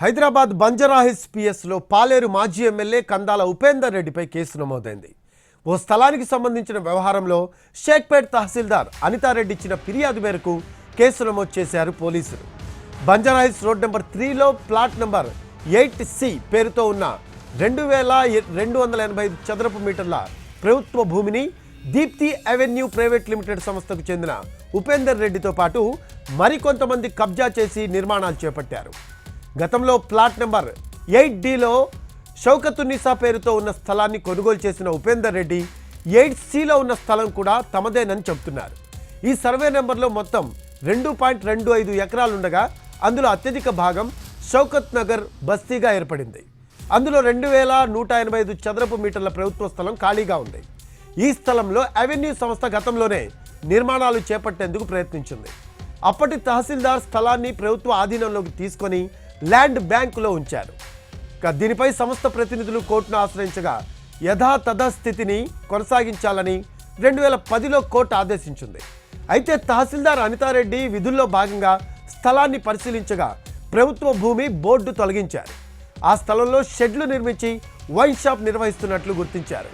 హైదరాబాద్ బంజారాహిల్స్ పిఎస్లో పాలేరు మాజీ ఎమ్మెల్యే కందాల ఉపేందర్ రెడ్డిపై కేసు నమోదైంది. ఓ స్థలానికి సంబంధించిన వ్యవహారంలో షేక్పేట్ తహసీల్దార్ అనితారెడ్డి ఇచ్చిన ఫిర్యాదు మేరకు కేసు నమోదు చేశారు పోలీసులు. బంజారాహిల్స్ రోడ్ నెంబర్ 3లో ప్లాట్ నెంబర్ 8C పేరుతో ఉన్న 2285 చదరపు మీటర్ల ప్రభుత్వ భూమిని దీప్తి అవెన్యూ ప్రైవేట్ లిమిటెడ్ సంస్థకు చెందిన ఉపేందర్ రెడ్డితో పాటు మరికొంతమంది కబ్జా చేసి నిర్మాణాలు చేపట్టారు. గతంలో ప్లాట్ నెంబర్ 8Dలో షౌకతున్నిసా పేరుతో ఉన్న స్థలాన్ని కొనుగోలు చేసిన ఉపేందర్ రెడ్డి 8Cలో ఉన్న స్థలం కూడా తమదేనని చెబుతున్నారు. ఈ సర్వే నెంబర్లో మొత్తం 2.25 ఎకరాలుండగా అందులో అత్యధిక భాగం షౌకత్ నగర్ బస్తీగా ఏర్పడింది. అందులో 2185 చదరపు మీటర్ల ప్రభుత్వ స్థలం ఖాళీగా ఉంది. ఈ స్థలంలో అవెన్యూ సంస్థ గతంలోనే నిర్మాణాలు చేపట్టేందుకు ప్రయత్నించింది. అప్పటి తహసీల్దార్ స్థలాన్ని ప్రభుత్వ ఆధీనంలోకి తీసుకొని ల్యాండ్ బ్యాంకులో ఉంచారు. దీనిపై సంస్థ ప్రతినిధులు కోర్టును ఆశ్రయించగా యథాతథస్థితిని కొనసాగించాలని 2010లో కోర్టు ఆదేశించింది. అయితే తహసీల్దార్ అనితారెడ్డి విధుల్లో భాగంగా స్థలాన్ని పరిశీలించగా ప్రభుత్వ భూమి బోర్డు తొలగించారు. ఆ స్థలంలో షెడ్లు నిర్మించి వైన్ షాప్ నిర్వహిస్తున్నట్లు గుర్తించారు.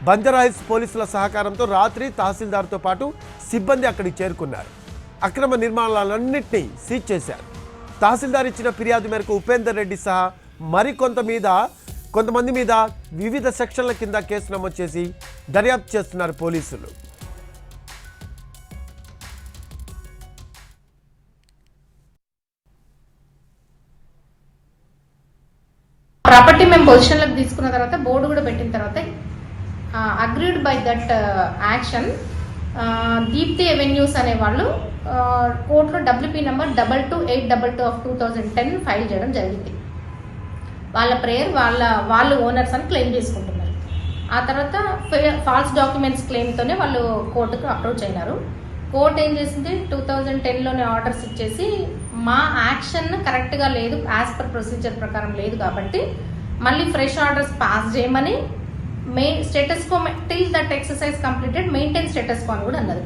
బంజారాహిల్స్ పోలీసుల సహకారంతో రాత్రి తహసీల్దార్తో పాటు సిబ్బంది అక్కడికి చేరుకున్నారు. అక్రమ నిర్మాణాలన్నింటినీ సీజ్ చేశారు. తహసీల్దార్ ఇచ్చిన ఫిర్యాదు మేరకు ఉపేందర్ రెడ్డి సహా కొంతమంది మీద వివిధ సెక్షన్ల కింద కేసు నమోదు చేసి దర్యాప్తు చేస్తున్నారు పోలీసులు. ప్రాపర్టీ మేము పొజిషన్లోకి తీసుకున్న తర్వాత బోర్డు కూడా పెట్టిన తర్వాత agreed by that action Deepti avenues అనే వాళ్ళు కోర్టులో WP నెంబర్ 2282/2010 ఫైల్ చేయడం జరిగింది. వాళ్ళ ప్రేయర్ వాళ్ళు ఓనర్స్ అని క్లెయిమ్ చేసుకుంటున్నారు. ఆ తర్వాత ఫాల్స్ డాక్యుమెంట్స్ క్లెయిమ్తోనే వాళ్ళు కోర్టుకు అప్రోచ్ అయినారు. కోర్టు ఏం చేసింది, 2010లోనే ఆర్డర్స్ ఇచ్చేసి మా యాక్షన్ కరెక్ట్గా లేదు, యాజ్ పర్ ప్రొసీజర్ ప్రకారం లేదు కాబట్టి మళ్ళీ ఫ్రెష్ ఆర్డర్స్ పాస్ చేయమని status quo till that exercise completed maintain status quo అని కూడా అన్నది.